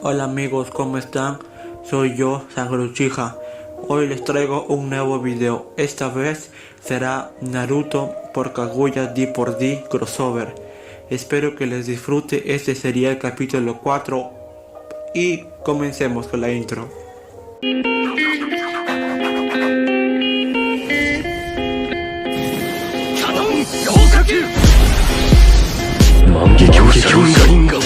Hola amigos, ¿cómo están? Soy yo, Sangre Uchiha. Hoy les traigo un nuevo video. Esta vez será Naruto por Kaguya D4D Crossover. Espero que les disfrute. Este sería el capítulo 4 y comencemos con la intro. 万華鏡銀河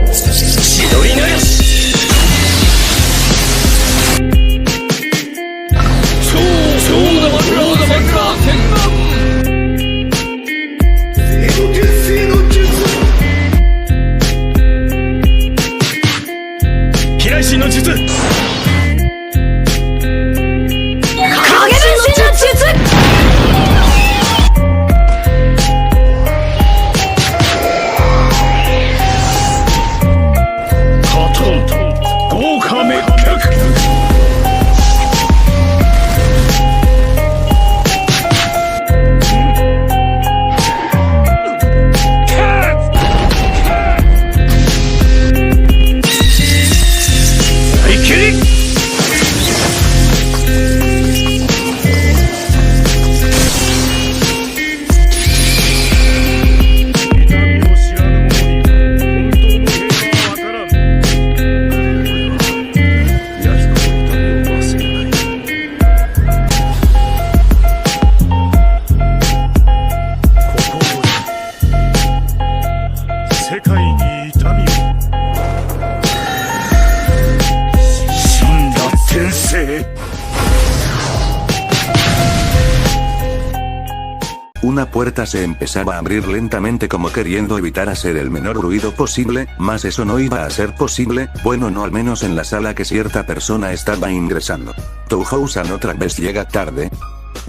千鳥のよし超ダマクラー戦江戸天聖の術平石の術Una puerta se empezaba a abrir lentamente como queriendo evitar hacer el menor ruido posible, mas eso no iba a ser posible, bueno no al menos en la sala que cierta persona estaba ingresando. Touhou-san otra vez llega tarde.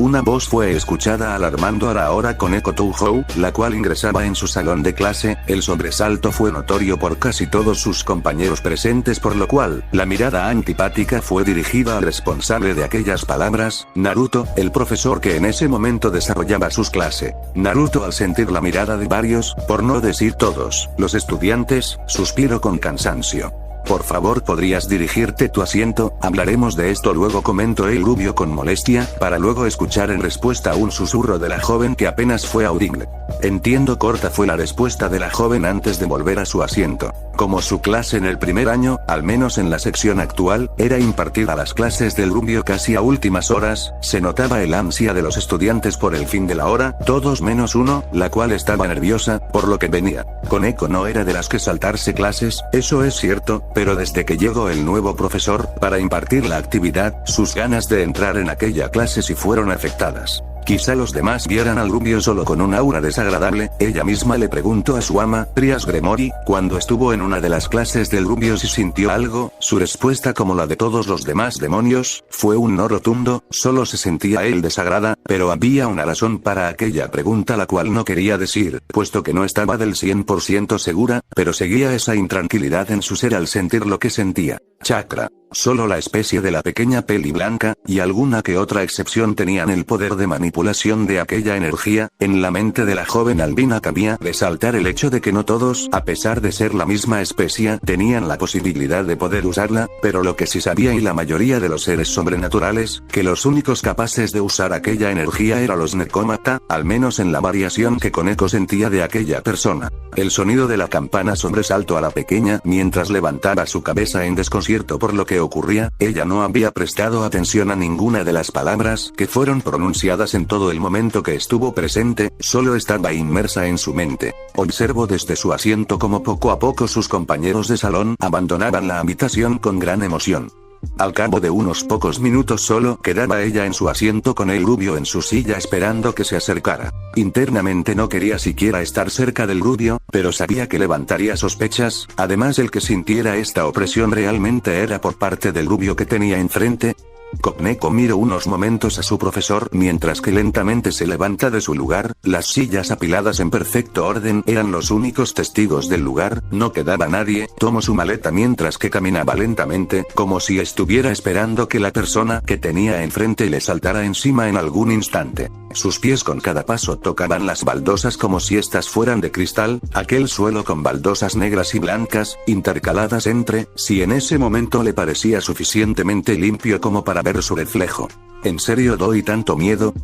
Una voz fue escuchada alarmando a la hora con Eco Touhou, la cual ingresaba en su salón de clase. El sobresalto fue notorio por casi todos sus compañeros presentes, por lo cual, la mirada antipática fue dirigida al responsable de aquellas palabras, Naruto, el profesor que en ese momento desarrollaba sus clases. Naruto, al sentir la mirada de varios, por no decir todos, los estudiantes, suspiró con cansancio. Por favor, ¿podrías dirigirte tu asiento? Hablaremos de esto luego, comentó el rubio con molestia, para luego escuchar en respuesta un susurro de la joven que apenas fue audible. Entiendo, corta fue la respuesta de la joven antes de volver a su asiento. Como su clase en el primer año, al menos en la sección actual, era impartir a las clases del rubio casi a últimas horas, se notaba el ansia de los estudiantes por el fin de la hora, todos menos uno, la cual estaba nerviosa, por lo que venía. Koneko no era de las que saltarse clases, eso es cierto, pero desde que llegó el nuevo profesor, para impartir la actividad, sus ganas de entrar en aquella clase sí fueron afectadas. Quizá los demás vieran al rubio solo con un aura desagradable. Ella misma le preguntó a su ama, Trias Gremory, cuando estuvo en una de las clases del rubio si sintió algo. Su respuesta, como la de todos los demás demonios, fue un no rotundo, solo se sentía él desagrada, pero había una razón para aquella pregunta la cual no quería decir, puesto que no estaba del 100% segura, pero seguía esa intranquilidad en su ser al sentir lo que sentía. Chakra. Solo la especie de la pequeña peli blanca, y alguna que otra excepción tenían el poder de manipulación de aquella energía. En la mente de la joven albina cabía resaltar el hecho de que no todos, a pesar de ser la misma especie, tenían la posibilidad de poder usarla, pero lo que sí sabía y la mayoría de los seres sobrenaturales, que los únicos capaces de usar aquella energía eran los Nekomata, al menos en la variación que Koneko sentía de aquella persona. El sonido de la campana sobresaltó a la pequeña mientras levantaba su cabeza en desconcierto por lo que ocurría. Ella no había prestado atención a ninguna de las palabras que fueron pronunciadas en todo el momento que estuvo presente, solo estaba inmersa en su mente. Observó desde su asiento como poco a poco sus compañeros de salón abandonaban la habitación con gran emoción. Al cabo de unos pocos minutos solo quedaba ella en su asiento con el rubio en su silla esperando que se acercara. Internamente no quería siquiera estar cerca del rubio, pero sabía que levantaría sospechas. Además, el que sintiera esta opresión realmente era por parte del rubio que tenía enfrente. Koneko miró unos momentos a su profesor mientras que lentamente se levanta de su lugar. Las sillas apiladas en perfecto orden eran los únicos testigos del lugar, no quedaba nadie. Tomó su maleta mientras que caminaba lentamente, como si estuviera esperando que la persona que tenía enfrente le saltara encima en algún instante. Sus pies con cada paso tocaban las baldosas como si estas fueran de cristal, aquel suelo con baldosas negras y blancas, intercaladas entre, si en ese momento le parecía suficientemente limpio como para ver su reflejo. ¿En serio doy tanto miedo?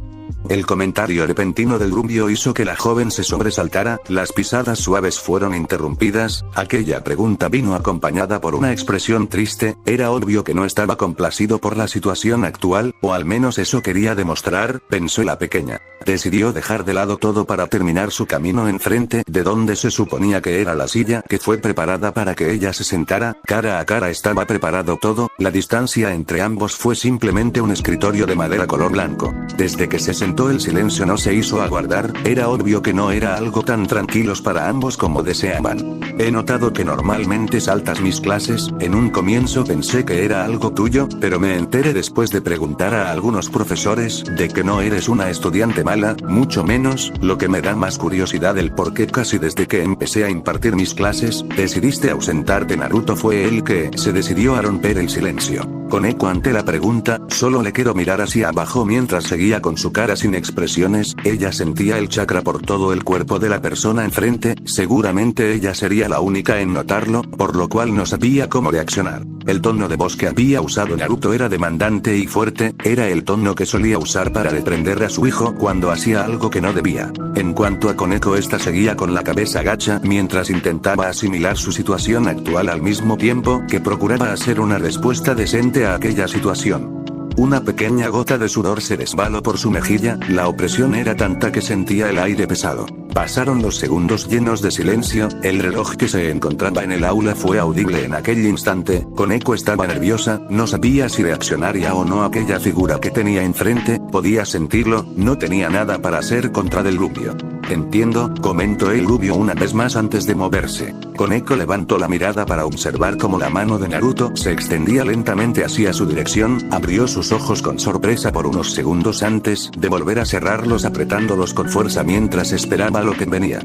El comentario repentino del rubio hizo que la joven se sobresaltara, las pisadas suaves fueron interrumpidas, aquella pregunta vino acompañada por una expresión triste, era obvio que no estaba complacido por la situación actual, o al menos eso quería demostrar, pensó la pequeña. Decidió dejar de lado todo para terminar su camino enfrente de donde se suponía que era la silla que fue preparada para que ella se sentara, cara a cara estaba preparado todo, la distancia entre ambos fue simplemente un escritorio de madera color blanco. Desde que se sentó el silencio no se hizo aguardar, era obvio que no era algo tan tranquilos para ambos como deseaban. He notado que normalmente saltas mis clases, en un comienzo pensé que era algo tuyo, pero me enteré después de preguntar a algunos profesores, de que no eres una estudiante mala, mucho menos, lo que me da más curiosidad el por qué casi desde que empecé a impartir mis clases, decidiste ausentarte. Naruto fue el que se decidió a romper el silencio. Con eco ante la pregunta, solo le quedó mirar hacia abajo mientras seguía con su cara sin expresiones, ella sentía el chakra por todo el cuerpo de la persona enfrente, seguramente ella sería la única en notarlo, por lo cual no sabía cómo reaccionar. El tono de voz que había usado Naruto era demandante y fuerte, era el tono que solía usar para reprender a su hijo cuando hacía algo que no debía. En cuanto a Koneko, esta seguía con la cabeza gacha mientras intentaba asimilar su situación actual al mismo tiempo que procuraba hacer una respuesta decente a aquella situación. Una pequeña gota de sudor se resbaló por su mejilla, la opresión era tanta que sentía el aire pesado. Pasaron los segundos llenos de silencio, el reloj que se encontraba en el aula fue audible en aquel instante, Koneko estaba nerviosa, no sabía si reaccionaría o no a aquella figura que tenía enfrente, podía sentirlo, no tenía nada para hacer contra del rubio. Entiendo, comentó el rubio una vez más antes de moverse. Koneko levantó la mirada para observar cómo la mano de Naruto se extendía lentamente hacia su dirección, abrió sus ojos con sorpresa por unos segundos antes de volver a cerrarlos apretándolos con fuerza mientras esperaba lo que venía.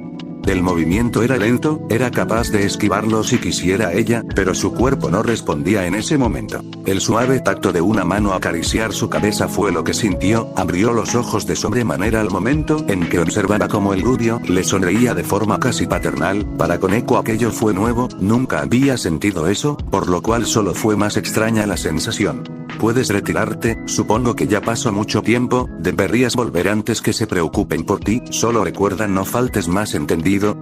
El movimiento era lento, era capaz de esquivarlo si quisiera ella, pero su cuerpo no respondía en ese momento. El suave tacto de una mano acariciar su cabeza fue lo que sintió, abrió los ojos de sobremanera al momento en que observaba cómo el rubio le sonreía de forma casi paternal. Para Koneko aquello fue nuevo, nunca había sentido eso, por lo cual solo fue más extraña la sensación. Puedes retirarte, supongo que ya pasó mucho tiempo, deberías volver antes que se preocupen por ti, solo recuerda no faltes más, ¿entendido?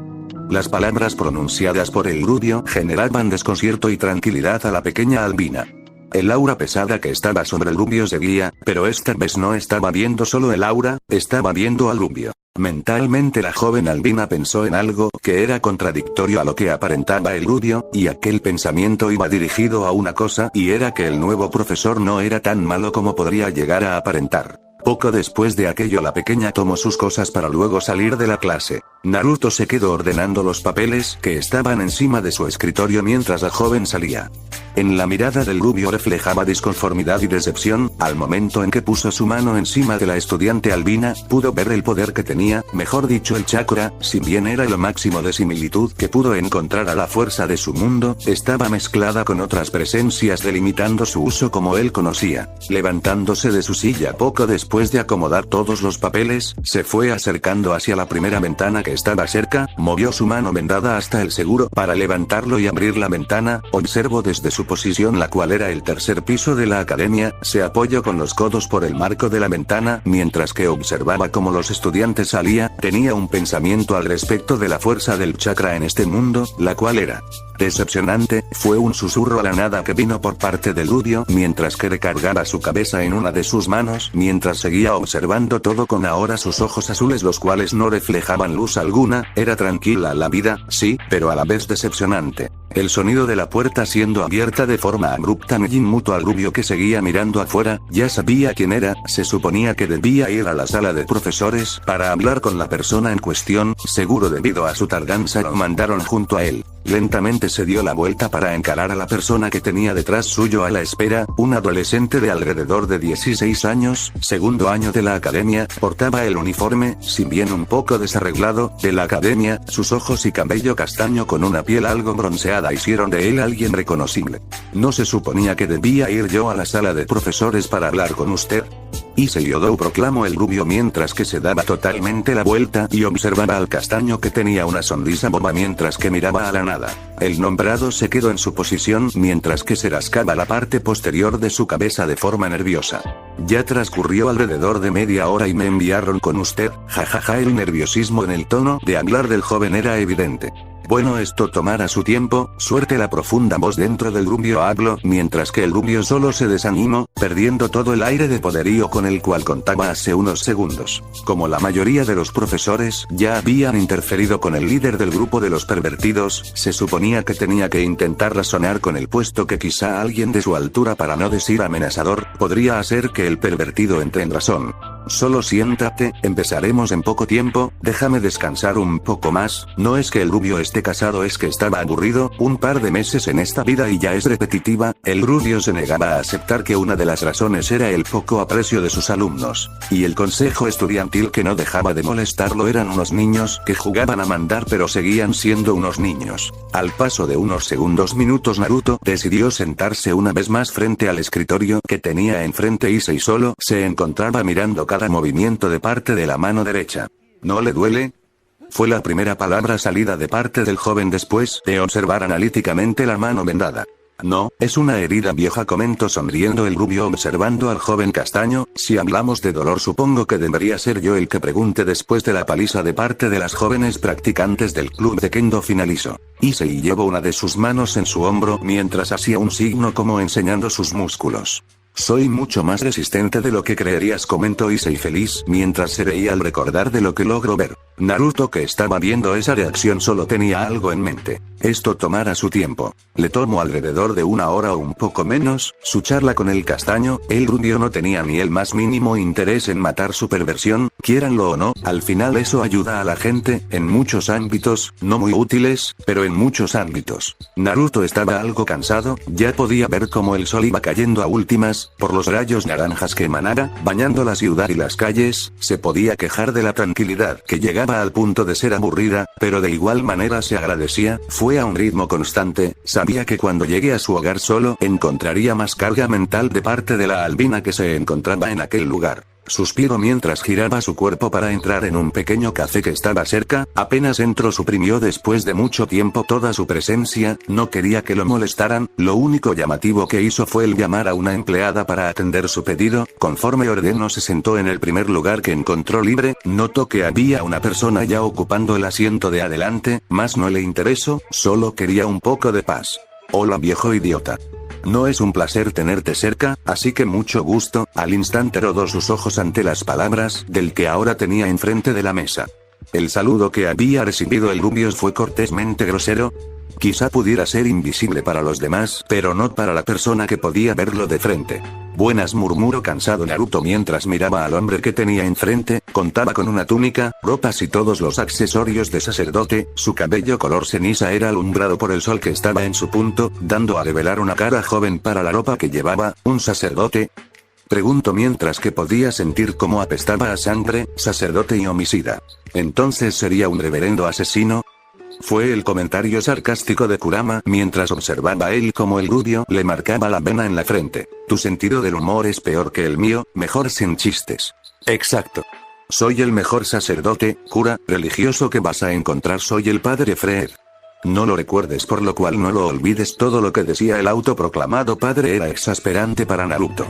Las palabras pronunciadas por el rubio generaban desconcierto y tranquilidad a la pequeña albina. El aura pesada que estaba sobre el rubio seguía, pero esta vez no estaba viendo solo el aura, estaba viendo al rubio. Mentalmente la joven albina pensó en algo que era contradictorio a lo que aparentaba el rubio, y aquel pensamiento iba dirigido a una cosa, y era que el nuevo profesor no era tan malo como podría llegar a aparentar. Poco después de aquello la pequeña tomó sus cosas para luego salir de la clase. Naruto se quedó ordenando los papeles que estaban encima de su escritorio mientras la joven salía. En la mirada del rubio reflejaba disconformidad y decepción, al momento en que puso su mano encima de la estudiante albina, pudo ver el poder que tenía, mejor dicho el chakra, si bien era lo máximo de similitud que pudo encontrar a la fuerza de su mundo, estaba mezclada con otras presencias delimitando su uso como él conocía. Levantándose de su silla poco después de acomodar todos los papeles, se fue acercando hacia la primera ventana que estaba cerca, movió su mano vendada hasta el seguro para levantarlo y abrir la ventana, observó desde su posición, la cual era el tercer piso de la academia, se apoyó con los codos por el marco de la ventana, mientras que observaba cómo los estudiantes salía, tenía un pensamiento al respecto de la fuerza del chakra en este mundo, la cual era decepcionante. Fue un susurro a la nada que vino por parte del rubio mientras que recargaba su cabeza en una de sus manos, mientras seguía observando todo con ahora sus ojos azules, los cuales no reflejaban luz alguna. Era tranquila la vida, sí, pero a la vez decepcionante. El sonido de la puerta siendo abierta de forma abrupta me inmutó al rubio que seguía mirando afuera, ya sabía quién era, se suponía que debía ir a la sala de profesores para hablar con la persona en cuestión, seguro debido a su tardanza lo mandaron junto a él. Lentamente se dio la vuelta para encarar a la persona que tenía detrás suyo a la espera, un adolescente de alrededor de 16 años, segundo año de la academia, portaba el uniforme, si bien un poco desarreglado, de la academia, sus ojos y cabello castaño con una piel algo bronceada hicieron de él alguien reconocible. ¿No se suponía que debía ir yo a la sala de profesores para hablar con usted? Issei Yodo, proclamó el rubio mientras que se daba totalmente la vuelta y observaba al castaño que tenía una sonrisa boba mientras que miraba a la nada. El nombrado se quedó en su posición mientras que se rascaba la parte posterior de su cabeza de forma nerviosa. Ya transcurrió alrededor de media hora y me enviaron con usted, jajaja. El nerviosismo en el tono de hablar del joven era evidente. Bueno, esto tomará su tiempo, suerte. La profunda voz dentro del rubio habló, mientras que el rubio solo se desanimó, perdiendo todo el aire de poderío con el cual contaba hace unos segundos. Como la mayoría de los profesores ya habían interferido con el líder del grupo de los pervertidos, se suponía que tenía que intentar razonar con él, puesto que quizá alguien de su altura, para no decir amenazador, podría hacer que el pervertido entre en razón. Solo siéntate, empezaremos en poco tiempo, déjame descansar un poco más. No es que el rubio esté casado, es que estaba aburrido, un par de meses en esta vida y ya es repetitiva. El rubio se negaba a aceptar que una de las razones era el poco aprecio de sus alumnos, y el consejo estudiantil que no dejaba de molestarlo. Eran unos niños que jugaban a mandar pero seguían siendo unos niños. Al paso de unos segundos minutos, Naruto decidió sentarse una vez más frente al escritorio que tenía enfrente. Issei solo se encontraba mirando cada movimiento de parte de la mano derecha. ¿No le duele? Fue la primera palabra salida de parte del joven después de observar analíticamente la mano vendada. No, es una herida vieja, comentó sonriendo el rubio observando al joven castaño. Si hablamos de dolor, supongo que debería ser yo el que pregunte después de la paliza de parte de las jóvenes practicantes del club de Kendo finalizó. Issei llevó una de sus manos en su hombro mientras hacía un signo como enseñando sus músculos. Soy mucho más resistente de lo que creerías, comentó Issei feliz mientras se reía al recordar de lo que logró ver. Naruto, que estaba viendo esa reacción, solo tenía algo en mente. Esto tomará su tiempo. Le tomó alrededor de una hora o un poco menos. Su charla con el castaño, el rubio no tenía ni el más mínimo interés en matar su perversión, quieranlo o no. Al final eso ayuda a la gente, en muchos ámbitos, no muy útiles, pero en muchos ámbitos. Naruto estaba algo cansado, ya podía ver cómo el sol iba cayendo a últimas, por los rayos naranjas que emanaba, bañando la ciudad y las calles. Se podía quejar de la tranquilidad que llegaba al punto de ser aburrida, pero de igual manera se agradecía. Fue a un ritmo constante, sabía que cuando llegue a su hogar solo encontraría más carga mental de parte de la albina que se encontraba en aquel lugar. Suspiró mientras giraba su cuerpo para entrar en un pequeño café que estaba cerca. Apenas entró, suprimió después de mucho tiempo toda su presencia, no quería que lo molestaran. Lo único llamativo que hizo fue el llamar a una empleada para atender su pedido. Conforme ordenó, se sentó en el primer lugar que encontró libre. Notó que había una persona ya ocupando el asiento de adelante, mas no le interesó, solo quería un poco de paz. Hola, viejo idiota. No es un placer tenerte cerca, así que mucho gusto. Al instante rodó sus ojos ante las palabras del que ahora tenía enfrente de la mesa. El saludo que había recibido el rubio fue cortésmente grosero. Quizá pudiera ser invisible para los demás, pero no para la persona que podía verlo de frente. Buenas, murmuró cansado Naruto mientras miraba al hombre que tenía enfrente. Contaba con una túnica, ropas y todos los accesorios de sacerdote. Su cabello color ceniza era alumbrado por el sol que estaba en su punto, dando a revelar una cara joven para la ropa que llevaba. ¿Un sacerdote?, preguntó mientras que podía sentir cómo apestaba a sangre. Sacerdote y homicida. ¿Entonces sería un reverendo asesino? Fue el comentario sarcástico de Kurama mientras observaba a él como el rubio le marcaba la vena en la frente. Tu sentido del humor es peor que el mío, mejor sin chistes. Exacto. Soy el mejor sacerdote, cura, religioso que vas a encontrar. Soy el padre Freud. No lo recuerdes, por lo cual no lo olvides. Todo lo que decía el autoproclamado padre era exasperante para Naruto.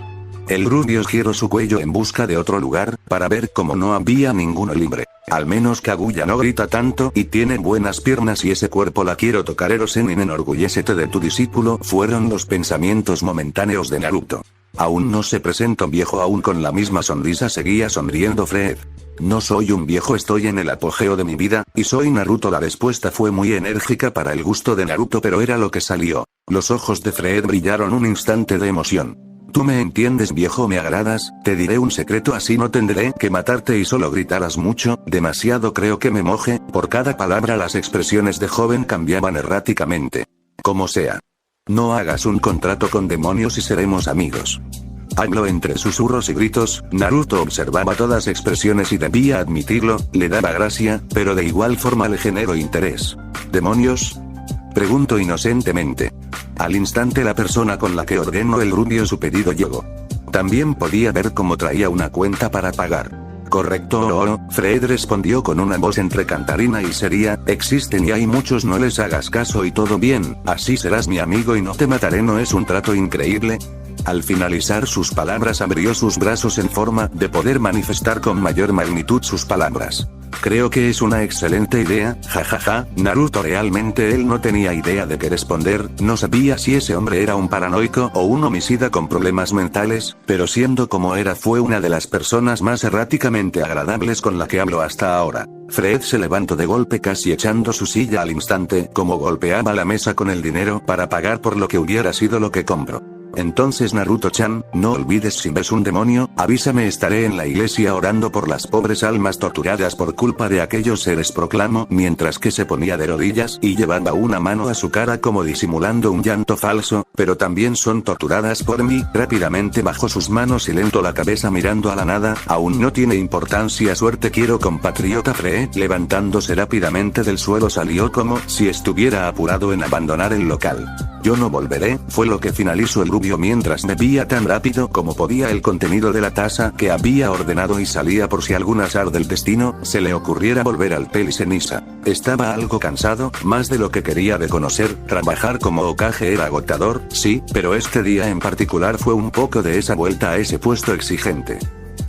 El rubio giró su cuello en busca de otro lugar, para ver cómo no había ninguno libre. Al menos Kaguya no grita tanto y tiene buenas piernas y ese cuerpo la quiero tocar. Erosenin, enorgullécete de tu discípulo, fueron los pensamientos momentáneos de Naruto. Aún no se presentó viejo. Aún con la misma sonrisa seguía sonriendo Freud. No soy un viejo, estoy en el apogeo de mi vida, y soy Naruto. La respuesta fue muy enérgica para el gusto de Naruto, pero era lo que salió. Los ojos de Freud brillaron un instante de emoción. Tú me entiendes, viejo, me agradas, te diré un secreto, así no tendré que matarte y solo gritarás mucho, demasiado creo que me moje. Por cada palabra las expresiones de joven cambiaban erráticamente. Como sea. No hagas un contrato con demonios y seremos amigos. Habló entre susurros y gritos. Naruto observaba todas expresiones y debía admitirlo, le daba gracia, pero de igual forma le generó interés. ¿Demonios? Preguntó inocentemente. Al instante la persona con la que ordenó el rubio su pedido llegó. También podía ver cómo traía una cuenta para pagar. ¿Correcto? Fred respondió con una voz entre cantarina y seria. Existen y hay muchos, no les hagas caso y todo bien, así serás mi amigo y no te mataré, ¿no es un trato increíble? Al finalizar sus palabras abrió sus brazos en forma de poder manifestar con mayor magnitud sus palabras. Creo que es una excelente idea, jajaja. Naruto realmente él no tenía idea de qué responder, no sabía si ese hombre era un paranoico o un homicida con problemas mentales, pero siendo como era fue una de las personas más erráticamente agradables con la que habló hasta ahora. Fred se levantó de golpe casi echando su silla al instante, como golpeaba la mesa con el dinero para pagar por lo que hubiera sido lo que compró. Entonces Naruto-chan, no olvides, si ves un demonio, avísame, estaré en la iglesia orando por las pobres almas torturadas por culpa de aquellos seres, proclamó mientras que se ponía de rodillas y llevaba una mano a su cara como disimulando un llanto falso, pero también son torturadas por mí. Rápidamente bajó sus manos y lento la cabeza mirando a la nada. Aún no tiene importancia, suerte quiero, compatriota. Fred, levantándose rápidamente del suelo, salió como si estuviera apurado en abandonar el local. Yo no volveré, fue lo que finalizó el rubio mientras bebía tan rápido como podía el contenido de la taza que había ordenado y salía por si algún azar del destino se le ocurriera volver al Peliceniza. Estaba algo cansado, más de lo que quería reconocer. Trabajar como Hokage era agotador, sí, pero este día en particular fue un poco de esa vuelta a ese puesto exigente.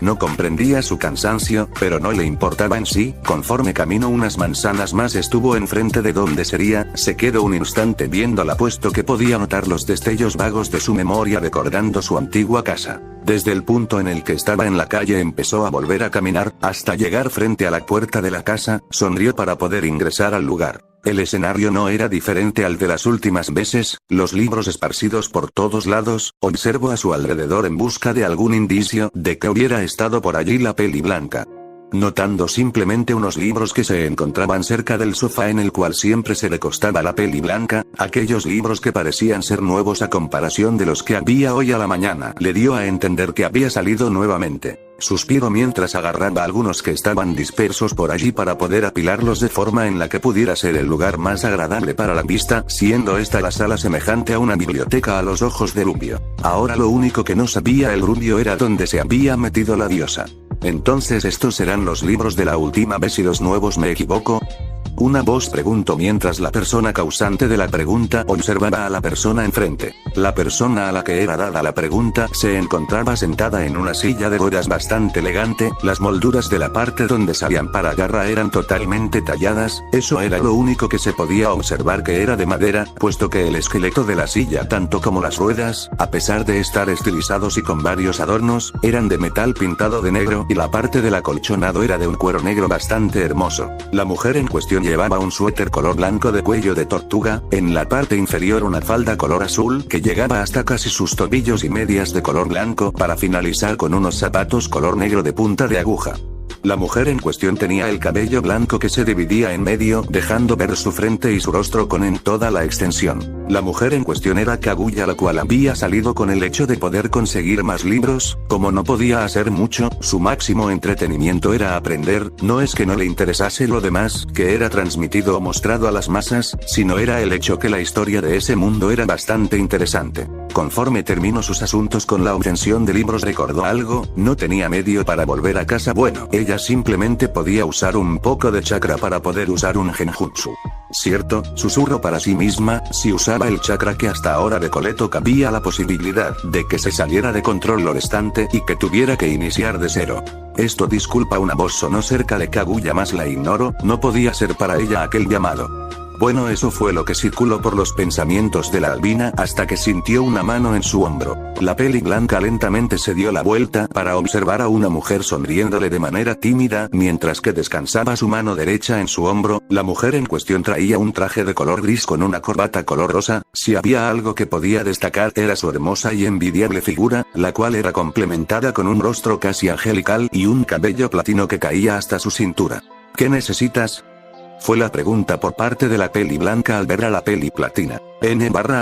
No comprendía su cansancio, pero no le importaba en sí. Conforme caminó unas manzanas más estuvo enfrente de donde sería, se quedó un instante viéndola puesto que podía notar los destellos vagos de su memoria recordando su antigua casa. Desde el punto en el que estaba en la calle empezó a volver a caminar, hasta llegar frente a la puerta de la casa, sonrió para poder ingresar al lugar. El escenario no era diferente al de las últimas veces, los libros esparcidos por todos lados. Observó a su alrededor en busca de algún indicio de que hubiera estado por allí la peli blanca. Notando simplemente unos libros que se encontraban cerca del sofá en el cual siempre se recostaba la peli blanca, aquellos libros que parecían ser nuevos a comparación de los que había hoy a la mañana, le dio a entender que había salido nuevamente. Suspiró mientras agarraba algunos que estaban dispersos por allí para poder apilarlos de forma en la que pudiera ser el lugar más agradable para la vista, siendo esta la sala semejante a una biblioteca a los ojos de Rubio. Ahora lo único que no sabía el Rubio era dónde se había metido la diosa. Entonces, ¿estos serán los libros de la última vez y los nuevos, me equivoco? Una voz preguntó mientras la persona causante de la pregunta observaba a la persona enfrente. La persona a la que era dada la pregunta se encontraba sentada en una silla de ruedas bastante elegante, las molduras de la parte donde salían para garra eran totalmente talladas, eso era lo único que se podía observar, que era de madera, puesto que el esqueleto de la silla tanto como las ruedas, a pesar de estar estilizados y con varios adornos, eran de metal pintado de negro y la parte del acolchonado era de un cuero negro bastante hermoso. La mujer en cuestión llevaba un suéter color blanco de cuello de tortuga, en la parte inferior una falda color azul que llegaba hasta casi sus tobillos y medias de color blanco para finalizar con unos zapatos color negro de punta de aguja. La mujer en cuestión tenía el cabello blanco que se dividía en medio, dejando ver su frente y su rostro con en toda la extensión. La mujer en cuestión era Kaguya, la cual había salido con el hecho de poder conseguir más libros. Como no podía hacer mucho, su máximo entretenimiento era aprender. No es que no le interesase lo demás, que era transmitido o mostrado a las masas, sino era el hecho que la historia de ese mundo era bastante interesante. Conforme terminó sus asuntos con la obtención de libros recordó algo, no tenía medio para volver a casa. Bueno, ella simplemente podía usar un poco de chakra para poder usar un genjutsu. Cierto, susurró para sí misma, si usaba el chakra que hasta ahora recolectó cabía la posibilidad de que se saliera de control lo restante y que tuviera que iniciar de cero. Esto, disculpa, una voz sonó cerca de Kaguya, más la ignoró, no podía ser para ella aquel llamado. Bueno, eso fue lo que circuló por los pensamientos de la albina hasta que sintió una mano en su hombro. La peli blanca lentamente se dio la vuelta para observar a una mujer sonriéndole de manera tímida mientras que descansaba su mano derecha en su hombro. La mujer en cuestión traía un traje de color gris con una corbata color rosa. Si había algo que podía destacar era su hermosa y envidiable figura, la cual era complementada con un rostro casi angelical y un cabello platino que caía hasta su cintura. ¿Qué necesitas?, fue la pregunta por parte de la peli blanca al ver a la peli platina.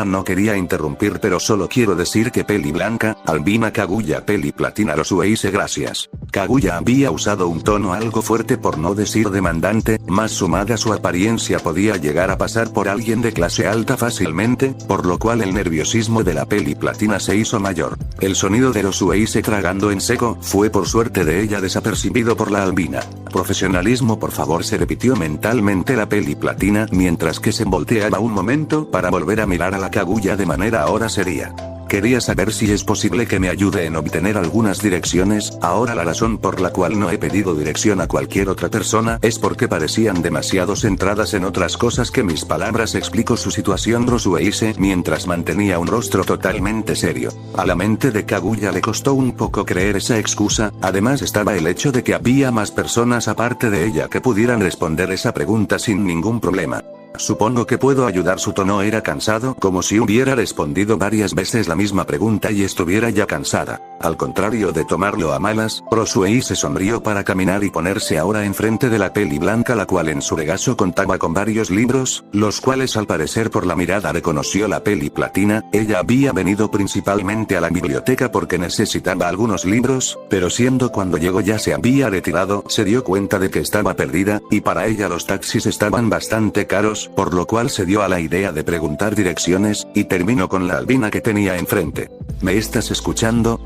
No quería interrumpir, pero solo quiero decir que peli blanca, albina Kaguya peli platina lo hice gracias. Kaguya había usado un tono algo fuerte por no decir demandante, más sumada a su apariencia podía llegar a pasar por alguien de clase alta fácilmente, por lo cual el nerviosismo de la peli platina se hizo mayor. El sonido de los Ueise tragando en seco fue por suerte de ella desapercibido por la albina. Profesionalismo, por favor, se repitió mentalmente la peli platina mientras que se volteaba un momento para volver a mirar a la Kaguya de manera ahora seria. Quería saber si es posible que me ayude en obtener algunas direcciones. Ahora la razón por la cual no he pedido dirección a cualquier otra persona es porque parecían demasiado centradas en otras cosas que mis palabras. Explicó su situación Rosueise mientras mantenía un rostro totalmente serio. A la mente de Kaguya le costó un poco creer esa excusa, además estaba el hecho de que había más personas aparte de ella que pudieran responder esa pregunta sin ningún problema. Supongo que puedo ayudar. Su tono era cansado, como si hubiera respondido varias veces la misma pregunta y estuviera ya cansada. Al contrario de tomarlo a malas, Rosuei se sonrió para caminar y ponerse ahora enfrente de la peli blanca, la cual en su regazo contaba con varios libros, los cuales al parecer por la mirada reconoció la peli platina. Ella había venido principalmente a la biblioteca porque necesitaba algunos libros, pero siendo cuando llegó ya se había retirado, se dio cuenta de que estaba perdida, y para ella los taxis estaban bastante caros, por lo cual se dio a la idea de preguntar direcciones, y terminó con la albina que tenía enfrente. ¿Me estás escuchando?,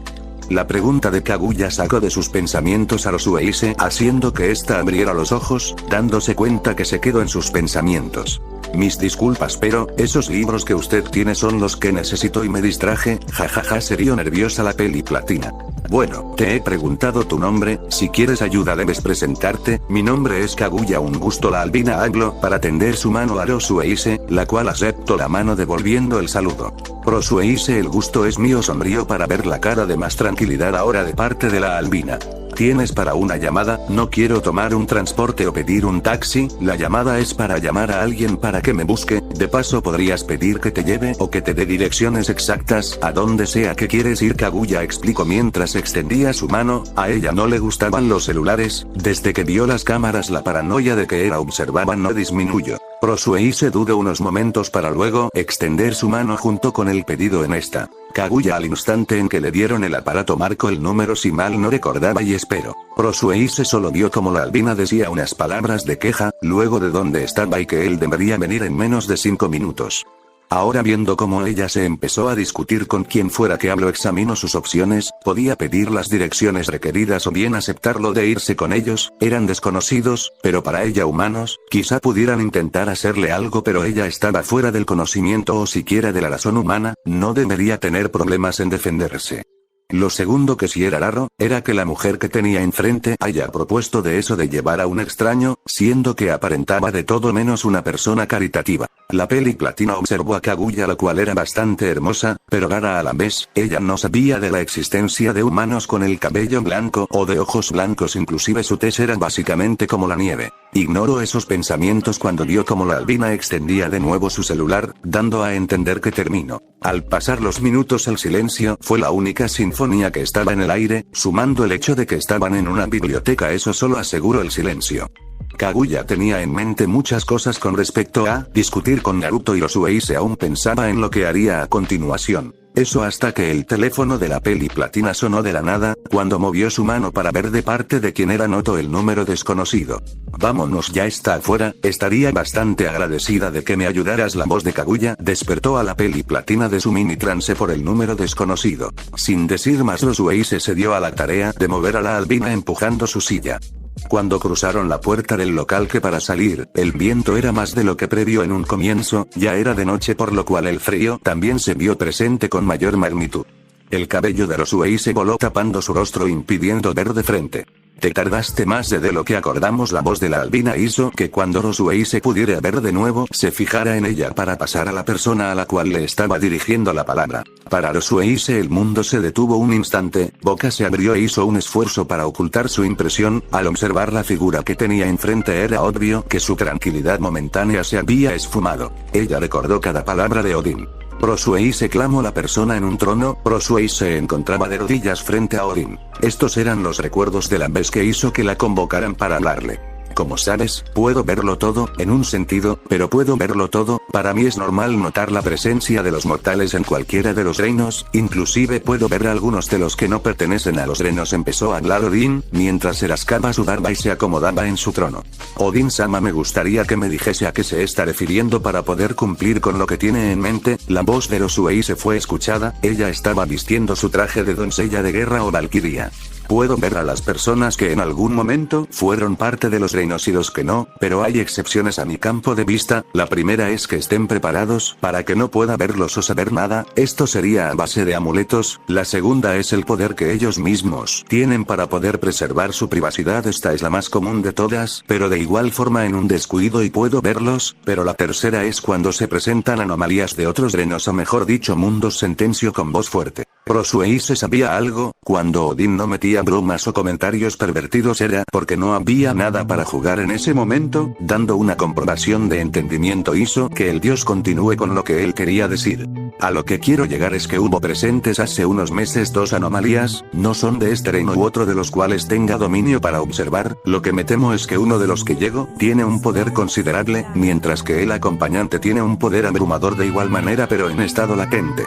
la pregunta de Kaguya sacó de sus pensamientos a Rosueise, haciendo que ésta abriera los ojos, dándose cuenta que se quedó en sus pensamientos. Mis disculpas, pero esos libros que usted tiene son los que necesito y me distraje, jajaja, se dio nerviosa la peli platina. Bueno, te he preguntado tu nombre, si quieres ayuda debes presentarte. Mi nombre es Kaguya, un gusto. La albina habló para tender su mano a Rosueise, la cual aceptó la mano devolviendo el saludo. Rosueise, el gusto es mío, sonrió para ver la cara de más tranquilidad ahora de parte de la albina. ¿Tienes para una llamada? No quiero tomar un transporte o pedir un taxi, la llamada es para llamar a alguien para que me busque, de paso podrías pedir que te lleve o que te dé direcciones exactas a donde sea que quieres ir. Kaguya explicó mientras extendía su mano. A ella no le gustaban los celulares, desde que vio las cámaras la paranoia de que era observaban no disminuyó. Rosueise dudó unos momentos para luego extender su mano junto con el pedido en esta. Kaguya al instante en que le dieron el aparato marcó el número si mal no recordaba y esperó. Rosueise solo vio como la albina decía unas palabras de queja, luego de dónde estaba y que él debería venir en menos de 5 minutos. Ahora viendo cómo ella se empezó a discutir con quien fuera que habló, examinó sus opciones, podía pedir las direcciones requeridas o bien aceptarlo de irse con ellos. Eran desconocidos, pero para ella humanos, quizá pudieran intentar hacerle algo, pero ella estaba fuera del conocimiento o siquiera de la razón humana, no debería tener problemas en defenderse. Lo segundo que sí era raro, era que la mujer que tenía enfrente haya propuesto de eso de llevar a un extraño, siendo que aparentaba de todo menos una persona caritativa. La peli platina observó a Kaguya, la cual era bastante hermosa, pero rara a la vez. Ella no sabía de la existencia de humanos con el cabello blanco o de ojos blancos, inclusive su tez era básicamente como la nieve. Ignoró esos pensamientos cuando vio como la albina extendía de nuevo su celular, dando a entender que terminó. Al pasar los minutos el silencio fue la única sinfonía que estaba en el aire, sumando el hecho de que estaban en una biblioteca, eso solo aseguró el silencio. Kaguya tenía en mente muchas cosas con respecto a discutir con Naruto y Rosueise, aún pensaba en lo que haría a continuación. Eso hasta que el teléfono de la peli platina sonó de la nada, cuando movió su mano para ver de parte de quién era notó el número desconocido. Vámonos, ya está afuera, estaría bastante agradecida de que me ayudaras. La voz de Kaguya despertó a la peli platina de su mini trance por el número desconocido. Sin decir más, Rosueise se dio a la tarea de mover a la albina empujando su silla. Cuando cruzaron la puerta del local, que para salir, el viento era más de lo que previó en un comienzo, ya era de noche, por lo cual el frío también se vio presente con mayor magnitud. El cabello de Rosueise voló tapando su rostro impidiendo ver de frente. Te tardaste más de lo que acordamos. La voz de la albina hizo que cuando Roswell se pudiera ver de nuevo, se fijara en ella para pasar a la persona a la cual le estaba dirigiendo la palabra. Para Roswell el mundo se detuvo un instante, boca se abrió e hizo un esfuerzo para ocultar su impresión. Al observar la figura que tenía enfrente era obvio que su tranquilidad momentánea se había esfumado. Ella recordó cada palabra de Odín. Roswell se clamó la persona en un trono. Roswell se encontraba de rodillas frente a Odín. Estos eran los recuerdos de la vez que hizo que la convocaran para hablarle. Como sabes, puedo verlo todo, en un sentido, pero puedo verlo todo. Para mí es normal notar la presencia de los mortales en cualquiera de los reinos, inclusive puedo ver a algunos de los que no pertenecen a los reinos. Empezó a hablar Odín, mientras se rascaba su barba y se acomodaba en su trono. Odín-sama, me gustaría que me dijese a qué se está refiriendo para poder cumplir con lo que tiene en mente. La voz de Roswell se fue escuchada. Ella estaba vistiendo su traje de doncella de guerra o valquiria. Puedo ver a las personas que en algún momento fueron parte de los reinos y los que no, pero hay excepciones a mi campo de vista. La primera es que estén preparados para que no pueda verlos o saber nada, esto sería a base de amuletos. La segunda es el poder que ellos mismos tienen para poder preservar su privacidad. Esta es la más común de todas, pero de igual forma en un descuido y puedo verlos. Pero la tercera es cuando se presentan anomalías de otros reinos o mejor dicho mundos, sentenció con voz fuerte. Roswell se sabía algo. Cuando Odín no metía bromas o comentarios pervertidos era porque no había nada para jugar en ese momento. Dando una comprobación de entendimiento hizo que el dios continúe con lo que él quería decir. A lo que quiero llegar es que hubo presentes hace unos meses dos anomalías, no son de este reino u otro de los cuales tenga dominio para observar. Lo que me temo es que uno de los que llegó tiene un poder considerable, mientras que el acompañante tiene un poder abrumador de igual manera pero en estado latente.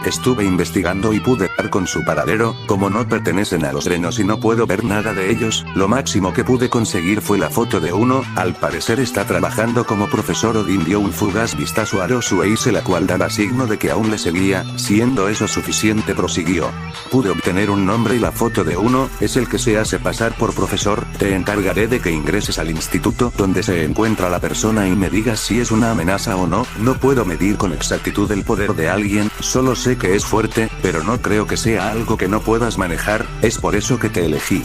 Estuve investigando y pude dar con su paradero. Como no pertenecen a los reinos y no puedo ver nada de ellos, lo máximo que pude conseguir fue la foto de uno. Al parecer está trabajando como profesor. Odín dio un fugaz vistazo a Roswell, la cual daba signo de que aún le seguía. Siendo eso suficiente, prosiguió. Pude obtener un nombre y la foto de uno, es el que se hace pasar por profesor. Te encargaré de que ingreses al instituto donde se encuentra la persona y me digas si es una amenaza o no. No puedo medir con exactitud el poder de alguien, solo sé que es fuerte, pero no creo que sea algo que no puedas manejar, es por eso que te elegí.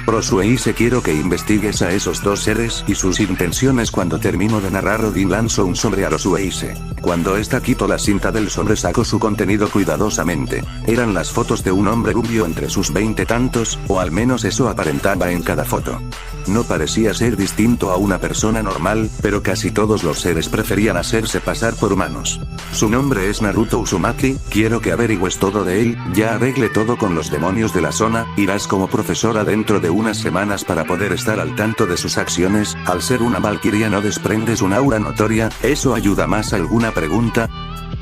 Roswell, quiero que investigues a esos dos seres y sus intenciones. Cuando terminó de narrar, Odín lanzó un sobre a Roswell. Cuando esta quitó la cinta del sobre, sacó su contenido cuidadosamente. Eran las fotos de un hombre rubio entre sus 20 tantos, o al menos eso aparentaba en cada foto. No parecía ser distinto a una persona normal, pero casi todos los seres preferían hacerse pasar por humanos. Su nombre es Naruto Uzumaki, quiero que averigües todo de él. Ya arreglé todo con los demonios de la zona, irás como profesora dentro de unas semanas para poder estar al tanto de sus acciones. Al ser una valquiria no desprendes un aura notoria, ¿eso ayuda más? ¿Alguna pregunta?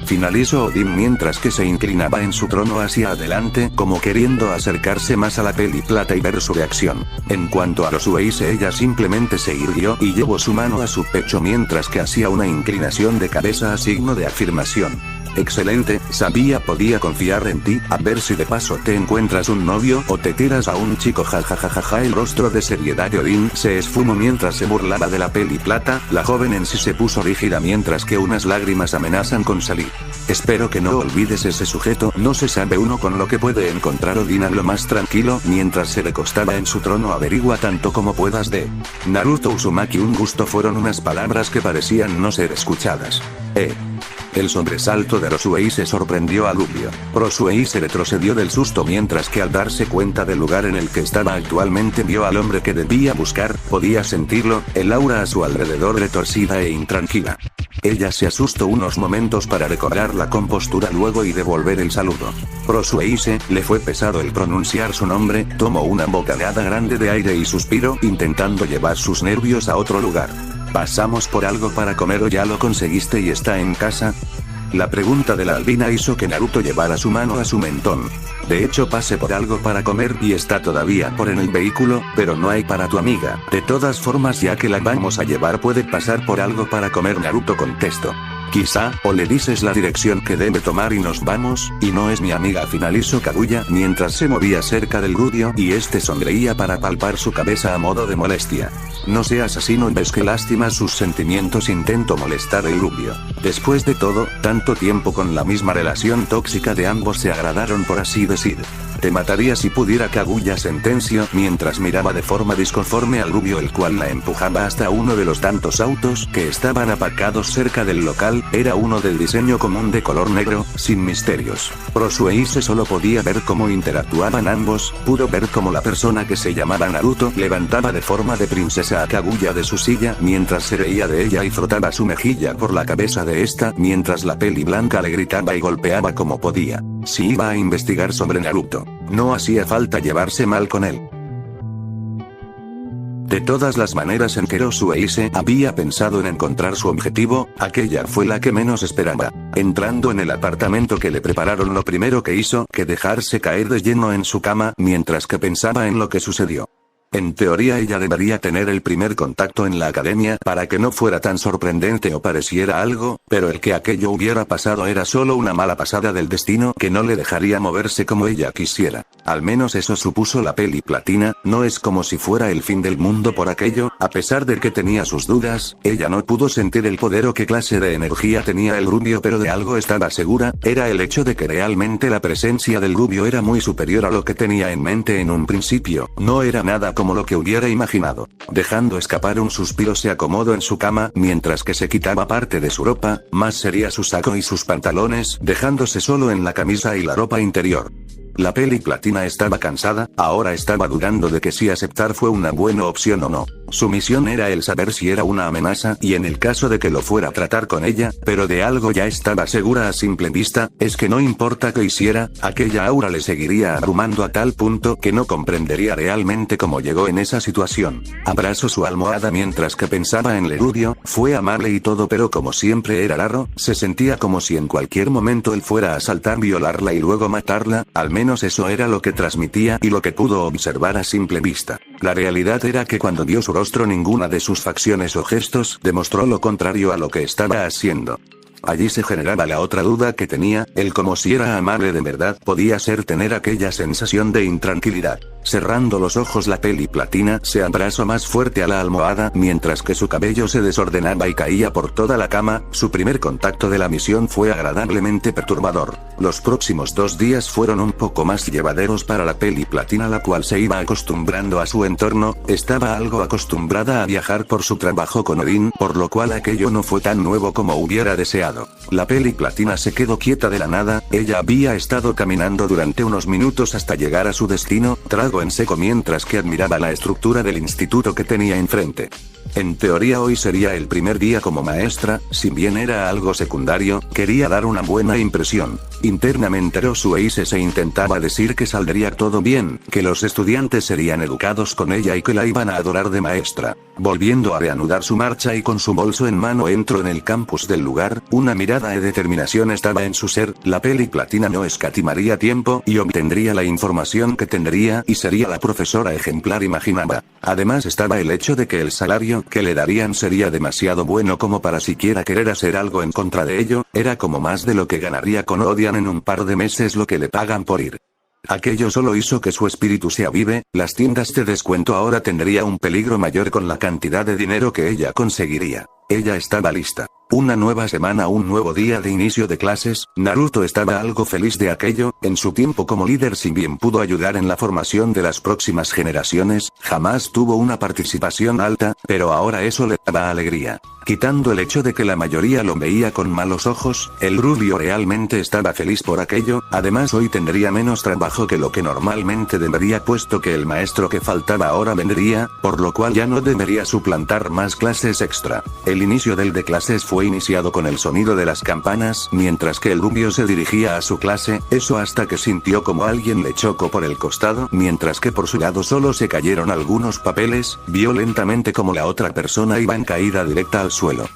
Finalizó Odín mientras que se inclinaba en su trono hacia adelante como queriendo acercarse más a la peli plata y ver su reacción. En cuanto a Roswell, ella simplemente se irguió y llevó su mano a su pecho mientras que hacía una inclinación de cabeza a signo de afirmación. Excelente, sabía podía confiar en ti, a ver si de paso te encuentras un novio o te tiras a un chico, jajajaja. El rostro de seriedad de Odín se esfumó mientras se burlaba de la peli plata. La joven en sí se puso rígida mientras que unas lágrimas amenazan con salir. Espero que no olvides ese sujeto, no se sabe uno con lo que puede encontrar. Odín habló más tranquilo mientras se recostaba en su trono. Averigua tanto como puedas de Naruto Uzumaki. Un gusto fueron unas palabras que parecían no ser escuchadas. El sobresalto de Roswell se sorprendió a Rubio. Roswell se retrocedió del susto mientras que al darse cuenta del lugar en el que estaba actualmente vio al hombre que debía buscar. Podía sentirlo, el aura a su alrededor retorcida e intranquila. Ella se asustó unos momentos para recobrar la compostura luego y devolver el saludo. Roswell le fue pesado el pronunciar su nombre, tomó una bocanada grande de aire y suspiró intentando llevar sus nervios a otro lugar. ¿Pasamos por algo para comer o ya lo conseguiste y está en casa? La pregunta de la albina hizo que Naruto llevara su mano a su mentón. De hecho, pasé por algo para comer y está todavía por en el vehículo, pero no hay para tu amiga. De todas formas, ya que la vamos a llevar, puede pasar por algo para comer. Naruto contestó. Quizá, o le dices la dirección que debe tomar y nos vamos, y no es mi amiga, finalizó Kaguya mientras se movía cerca del Rubio y este sonreía para palpar su cabeza a modo de molestia. No seas así, ¿no ves que lastima sus sentimientos? Intentó molestar el Rubio. Después de todo, tanto tiempo con la misma relación tóxica de ambos se agradaron, por así decir. Te mataría si pudiera, Kaguya sentenció mientras miraba de forma disconforme al rubio, el cual la empujaba hasta uno de los tantos autos que estaban aparcados cerca del local. Era uno del diseño común de color negro, sin misterios. Rosueise solo podía ver cómo interactuaban ambos. Pudo ver cómo la persona que se llamaba Naruto levantaba de forma de princesa a Kaguya de su silla mientras se reía de ella y frotaba su mejilla por la cabeza de esta mientras la peli blanca le gritaba y golpeaba como podía. Si iba a investigar sobre Naruto, no hacía falta llevarse mal con él. De todas las maneras en que Rosueise había pensado en encontrar su objetivo, aquella fue la que menos esperaba. Entrando en el apartamento que le prepararon, lo primero que hizo que dejarse caer de lleno en su cama mientras que pensaba en lo que sucedió. En teoría ella debería tener el primer contacto en la academia para que no fuera tan sorprendente o pareciera algo, pero el que aquello hubiera pasado era solo una mala pasada del destino que no le dejaría moverse como ella quisiera. Al menos eso supuso la peli platina. No es como si fuera el fin del mundo por aquello. A pesar de que tenía sus dudas, ella no pudo sentir el poder o qué clase de energía tenía el rubio, pero de algo estaba segura, era el hecho de que realmente la presencia del rubio era muy superior a lo que tenía en mente en un principio. No era nada como lo que hubiera imaginado. Dejando escapar un suspiro, se acomodó en su cama mientras que se quitaba parte de su ropa, más sería su saco y sus pantalones, dejándose solo en la camisa y la ropa interior. La peli platina estaba cansada, ahora estaba dudando de que si aceptar fue una buena opción o no. Su misión era el saber si era una amenaza y en el caso de que lo fuera tratar con ella, pero de algo ya estaba segura a simple vista, es que no importa qué hiciera, aquella aura le seguiría abrumando a tal punto que no comprendería realmente cómo llegó en esa situación. Abrazó su almohada mientras que pensaba en Lerubio, fue amable y todo, pero como siempre era raro, se sentía como si en cualquier momento él fuera a asaltar, violarla y luego matarla. Al menos eso era lo que transmitía y lo que pudo observar a simple vista. La realidad era que cuando vio su rostro, ninguna de sus facciones o gestos demostró lo contrario a lo que estaba haciendo. Allí se generaba la otra duda que tenía, el como si era amable de verdad podía ser tener aquella sensación de intranquilidad. Cerrando los ojos, la peli platina se abrazó más fuerte a la almohada mientras que su cabello se desordenaba y caía por toda la cama. Su primer contacto de la misión fue agradablemente perturbador. Los próximos 2 días fueron un poco más llevaderos para la peli platina, la cual se iba acostumbrando a su entorno. Estaba algo acostumbrada a viajar por su trabajo con Odin, por lo cual aquello no fue tan nuevo como hubiera deseado. La peli platina se quedó quieta de la nada. Ella había estado caminando durante unos minutos hasta llegar a su destino, trago en seco mientras que admiraba la estructura del instituto que tenía enfrente. En teoría hoy sería el primer día como maestra, si bien era algo secundario, quería dar una buena impresión. Internamente Rosueise se intentaba decir que saldría todo bien, que los estudiantes serían educados con ella y que la iban a adorar de maestra. Volviendo a reanudar su marcha y con su bolso en mano entró en el campus del lugar, una mirada de determinación estaba en su ser. La peli platina no escatimaría tiempo y obtendría la información que tendría y sería la profesora ejemplar, imaginaba. Además estaba el hecho de que el salario que le darían sería demasiado bueno como para siquiera querer hacer algo en contra de ello, era como más de lo que ganaría con Odian en un par de meses lo que le pagan por ir. Aquello solo hizo que su espíritu se avive. Las tiendas de descuento ahora tendría un peligro mayor con la cantidad de dinero que ella conseguiría. Ella estaba lista. Una nueva semana, un nuevo día de inicio de clases. Naruto estaba algo feliz de aquello. En su tiempo como líder, si bien pudo ayudar en la formación de las próximas generaciones, jamás tuvo una participación alta, pero ahora eso le daba alegría. Quitando el hecho de que la mayoría lo veía con malos ojos, el rubio realmente estaba feliz por aquello. Además hoy tendría menos trabajo que lo que normalmente debería, puesto que el maestro que faltaba ahora vendría, por lo cual ya no debería suplantar más clases extra. El inicio del de clases fue iniciado con el sonido de las campanas, mientras que el rubio se dirigía a su clase, eso hasta que sintió como alguien le chocó por el costado, mientras que por su lado solo se cayeron algunos papeles. Vio lentamente como la otra persona iba en caída directa al suelo.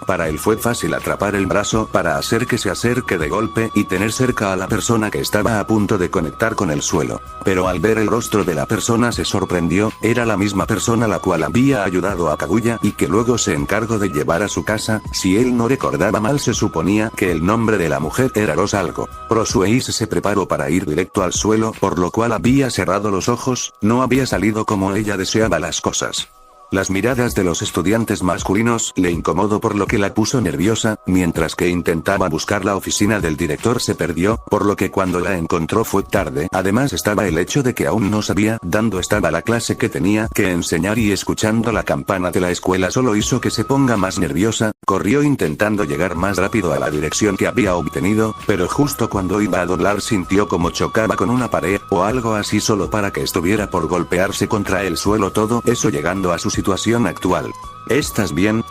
Para él fue fácil atrapar el brazo para hacer que se acerque de golpe y tener cerca a la persona que estaba a punto de conectar con el suelo. Pero al ver el rostro de la persona se sorprendió, era la misma persona la cual había ayudado a Kaguya y que luego se encargó de llevar a su casa. Si él no recordaba mal, se suponía que el nombre de la mujer era Rosa algo. Rosueise se preparó para ir directo al suelo, por lo cual había cerrado los ojos. No había salido como ella deseaba las cosas. Las miradas de los estudiantes masculinos le incomodó, por lo que la puso nerviosa, mientras que intentaba buscar la oficina del director se perdió, por lo que cuando la encontró fue tarde. Además estaba el hecho de que aún no sabía dónde estaba la clase que tenía que enseñar, y escuchando la campana de la escuela solo hizo que se ponga más nerviosa. Corrió intentando llegar más rápido a la dirección que había obtenido, pero justo cuando iba a doblar sintió como chocaba con una pared, o algo así, solo para que estuviera por golpearse contra el suelo, todo eso llegando a su situación actual. ¿Estás bien?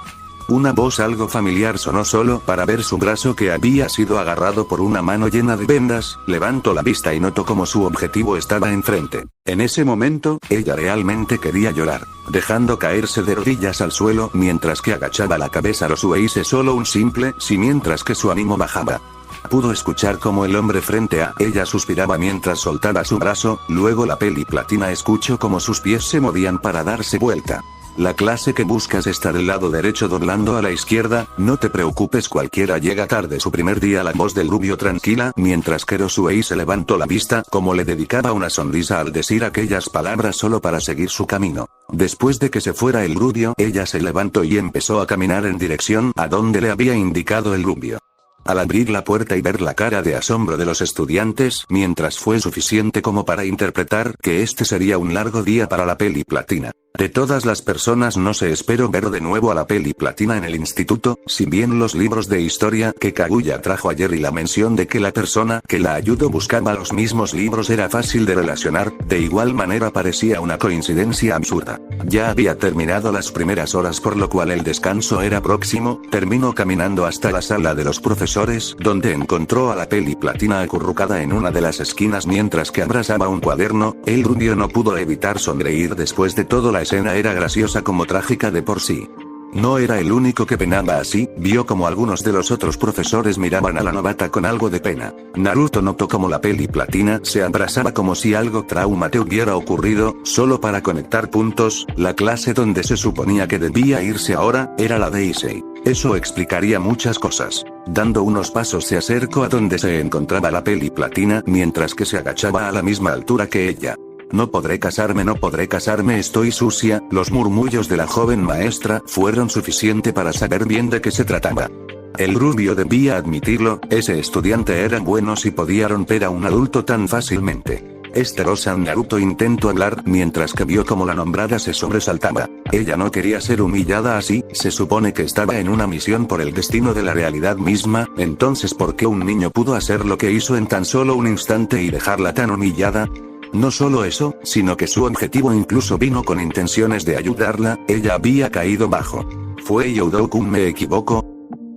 Una voz algo familiar sonó solo para ver su brazo que había sido agarrado por una mano llena de vendas. Levantó la vista y notó como su objetivo estaba enfrente. En ese momento, ella realmente quería llorar, dejando caerse de rodillas al suelo mientras que agachaba la cabeza. Lo hice solo un simple sí, mientras que su ánimo bajaba. Pudo escuchar cómo el hombre frente a ella suspiraba mientras soltaba su brazo. Luego la peli platina escuchó cómo sus pies se movían para darse vuelta. La clase que buscas está del lado derecho doblando a la izquierda, no te preocupes, cualquiera llega tarde. Su primer día. La voz del rubio tranquila, mientras que Rosuei se levantó la vista, como le dedicaba una sonrisa al decir aquellas palabras solo para seguir su camino. Después de que se fuera el rubio, ella se levantó y empezó a caminar en dirección a donde le había indicado el rubio. Al abrir la puerta y ver la cara de asombro de los estudiantes, mientras fue suficiente como para interpretar que este sería un largo día para la peli platina. De todas las personas no se esperó ver de nuevo a la peli platina en el instituto, si bien los libros de historia que Kaguya trajo ayer y la mención de que la persona que la ayudó buscaba los mismos libros era fácil de relacionar, de igual manera parecía una coincidencia absurda. Ya había terminado las primeras horas, por lo cual el descanso era próximo. Terminó caminando hasta la sala de los profesores, donde encontró a la peli platina acurrucada en una de las esquinas mientras que abrazaba un cuaderno. El rubio no pudo evitar sonreír. Después de todo, la escena era graciosa como trágica de por sí. No era el único que penaba así, vio como algunos de los otros profesores miraban a la novata con algo de pena. Naruto notó como la peli platina se abrazaba como si algo traumante hubiera ocurrido, solo para conectar puntos. La clase donde se suponía que debía irse ahora, era la de Issei. Eso explicaría muchas cosas. Dando unos pasos se acercó a donde se encontraba la peli platina, mientras que se agachaba a la misma altura que ella. No podré casarme, estoy sucia. Los murmullos de la joven maestra fueron suficiente para saber bien de qué se trataba. El rubio debía admitirlo, ese estudiante era bueno si podía romper a un adulto tan fácilmente. Rosa Naruto intentó hablar mientras que vio como la nombrada se sobresaltaba. Ella no quería ser humillada así, se supone que estaba en una misión por el destino de la realidad misma. Entonces, ¿por qué un niño pudo hacer lo que hizo en tan solo un instante y dejarla tan humillada? No solo eso, sino que su objetivo incluso vino con intenciones de ayudarla. Ella había caído bajo. ¿Fue Youdou-kun, me equivoco?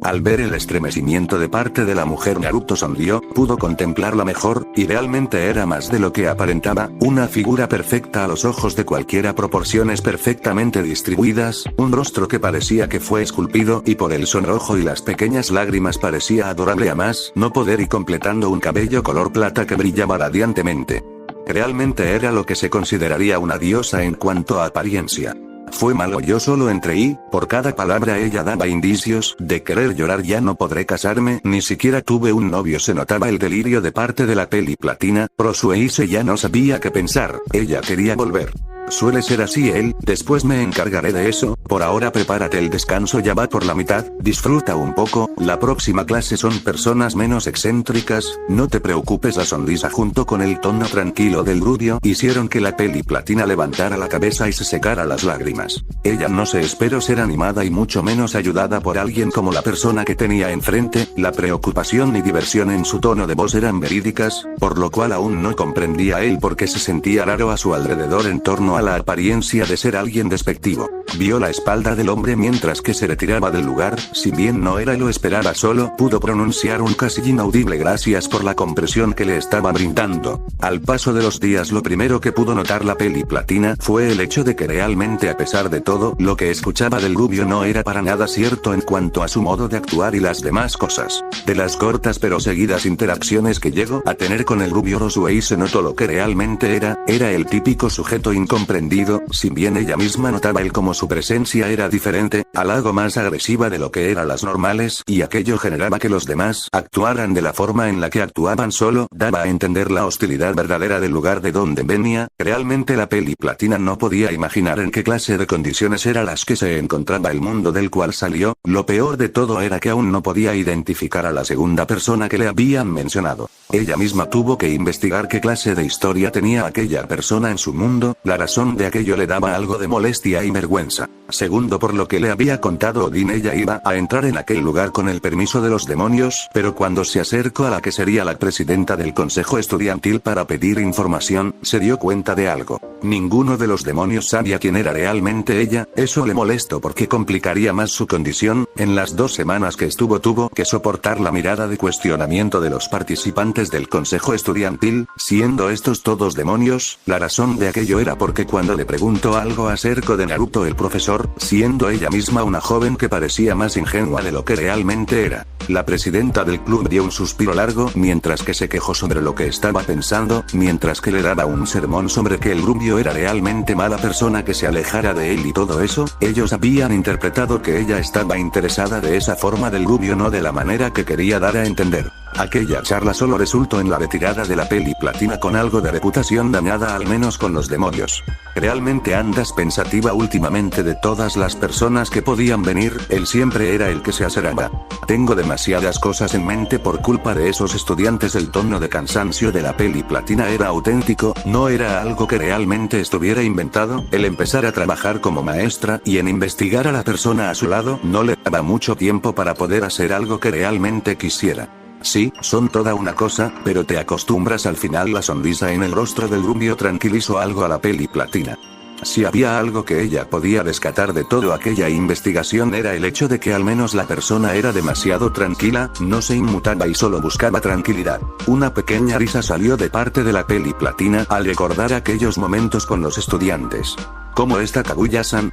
Al ver el estremecimiento de parte de la mujer, Naruto sonrió, pudo contemplarla mejor, y realmente era más de lo que aparentaba, una figura perfecta a los ojos de cualquiera, proporciones perfectamente distribuidas, un rostro que parecía que fue esculpido, y por el sonrojo y las pequeñas lágrimas parecía adorable a más no poder, y completando un cabello color plata que brillaba radiantemente. Realmente era lo que se consideraría una diosa en cuanto a apariencia. Fue malo, yo solo entreí, por cada palabra ella daba indicios de querer llorar. Ya no podré casarme, ni siquiera tuve un novio. Se notaba el delirio de parte de la peli platina. Rosueise ya no sabía qué pensar, ella quería volver. Suele ser así él, después me encargaré de eso. Por ahora prepárate, el descanso ya va por la mitad, disfruta un poco, la próxima clase son personas menos excéntricas, no te preocupes. La sonrisa junto con el tono tranquilo del rubio hicieron que la peli platina levantara la cabeza y se secara las lágrimas. Ella no se esperó ser animada y mucho menos ayudada por alguien como la persona que tenía enfrente. La preocupación y diversión en su tono de voz eran verídicas, por lo cual aún no comprendía él por qué se sentía raro a su alrededor en torno a la apariencia de ser alguien despectivo. Vio la espalda del hombre mientras que se retiraba del lugar, si bien no era lo esperaba, solo pudo pronunciar un casi inaudible gracias por la compresión que le estaba brindando. Al paso de los días, lo primero que pudo notar la peli platina fue el hecho de que realmente, a pesar de todo lo que escuchaba del rubio, no era para nada cierto en cuanto a su modo de actuar y las demás cosas. De las cortas pero seguidas interacciones que llegó a tener con el rubio, Rosuei se notó lo que realmente era el típico sujeto incomprendido. Si bien ella misma notaba él como su presencia era diferente, algo más agresiva de lo que eran las normales, y y aquello generaba que los demás actuaran de la forma en la que actuaban, solo daba a entender la hostilidad verdadera del lugar de donde venía. Realmente la peli platina no podía imaginar en qué clase de condiciones eran las que se encontraba el mundo del cual salió. Lo peor de todo era que aún no podía identificar a la segunda persona que le habían mencionado. Ella misma tuvo que investigar qué clase de historia tenía aquella persona en su mundo. La razón de aquello le daba algo de molestia y vergüenza. Segundo, por lo que le había contado Odín, ella iba a entrar en aquel lugar con el permiso de los demonios, pero cuando se acercó a la que sería la presidenta del consejo estudiantil para pedir información, se dio cuenta de algo. Ninguno de los demonios sabía quién era realmente ella. Eso le molestó porque complicaría más su condición. En las 2 semanas que estuvo, tuvo que soportar la mirada de cuestionamiento de los participantes del consejo estudiantil, siendo estos todos demonios. La razón de aquello era porque cuando le preguntó algo acerca de Naruto, el profesor, siendo ella misma una joven que parecía más ingenua de lo que realmente era, la presidenta del club dio un suspiro largo mientras que se quejó sobre lo que estaba pensando, mientras que le daba un sermón sobre que el rubio era realmente mala persona, que se alejara de él y todo eso. Ellos habían interpretado que ella estaba interesada de esa forma del rubio, no de la manera que quería dar a entender. Aquella charla solo resultó en la retirada de la peli platina con algo de reputación dañada, al menos con los demonios. ¿Realmente andas pensativa últimamente? De todas las personas que podían venir, él siempre era el que se aceraba. Tengo demasiadas cosas en mente por culpa de esos estudiantes. El tono de cansancio de la peli platina era auténtico, no era algo que realmente estuviera inventado. El empezar a trabajar como maestra y en investigar a la persona a su lado no le daba mucho tiempo para poder hacer algo que realmente quisiera. Sí, son toda una cosa, pero te acostumbras al final. La sonrisa en el rostro del rubio tranquilizó algo a la peli platina. Si había algo que ella podía rescatar de toda aquella investigación, era el hecho de que al menos la persona era demasiado tranquila, no se inmutaba y solo buscaba tranquilidad. Una pequeña risa salió de parte de la peli platina al recordar aquellos momentos con los estudiantes. ¿Cómo está Kaguya-san?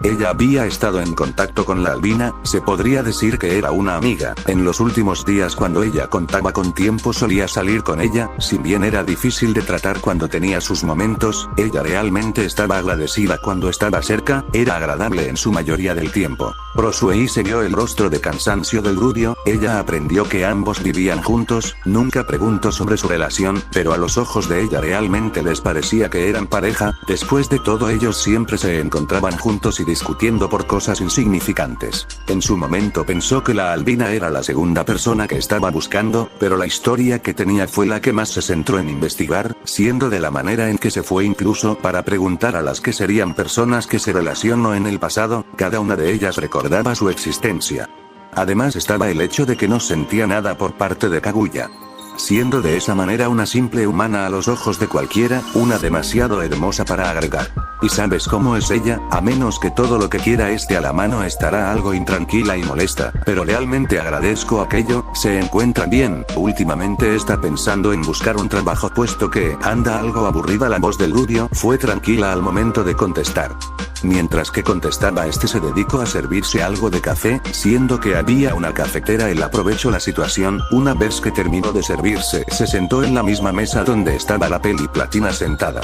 Ella había estado en contacto con la albina, se podría decir que era una amiga. En los últimos días, cuando ella contaba con tiempo, solía salir con ella. Si bien era difícil de tratar cuando tenía sus momentos, ella realmente estaba agradecida cuando estaba cerca. Era agradable en su mayoría del tiempo. Prosuei se vio el rostro de cansancio del rubio. Ella aprendió que ambos vivían juntos. Nunca preguntó sobre su relación, pero a los ojos de ella realmente les parecía que eran pareja. Después de todo, ellos siempre se encontraban juntos y discutiendo por cosas insignificantes. En su momento pensó que la albina era la segunda persona que estaba buscando, pero la historia que tenía fue la que más se centró en investigar, siendo de la manera en que se fue incluso para preguntar a las que serían personas que se relacionó en el pasado. Cada una de ellas recordaba su existencia. Además estaba el hecho de que no sentía nada por parte de Kaguya. Siendo de esa manera una simple humana a los ojos de cualquiera, una demasiado hermosa para agregar. ¿Y sabes cómo es ella? A menos que todo lo que quiera esté a la mano, estará algo intranquila y molesta, pero realmente agradezco aquello. Se encuentra bien, últimamente está pensando en buscar un trabajo puesto que anda algo aburrida. La voz del rubio fue tranquila al momento de contestar. Mientras que contestaba, este se dedicó a servirse algo de café, siendo que había una cafetera. Él aprovechó la situación. Una vez que terminó de servirse, se sentó en la misma mesa donde estaba la peli platina sentada.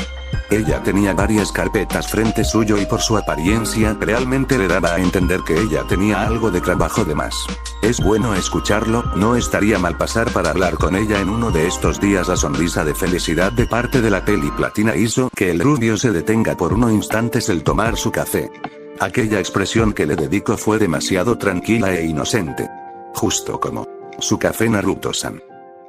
Ella tenía varias carpetas frente suyo y por su apariencia realmente le daba a entender que ella tenía algo de trabajo de más. Es bueno escucharlo, no estaría mal pasar para hablar con ella en uno de estos días. La sonrisa de felicidad de parte de la peli platina hizo que el rubio se detenga por unos instantes al tomar su café. Aquella expresión que le dedicó fue demasiado tranquila e inocente. Justo como su café, Naruto-san.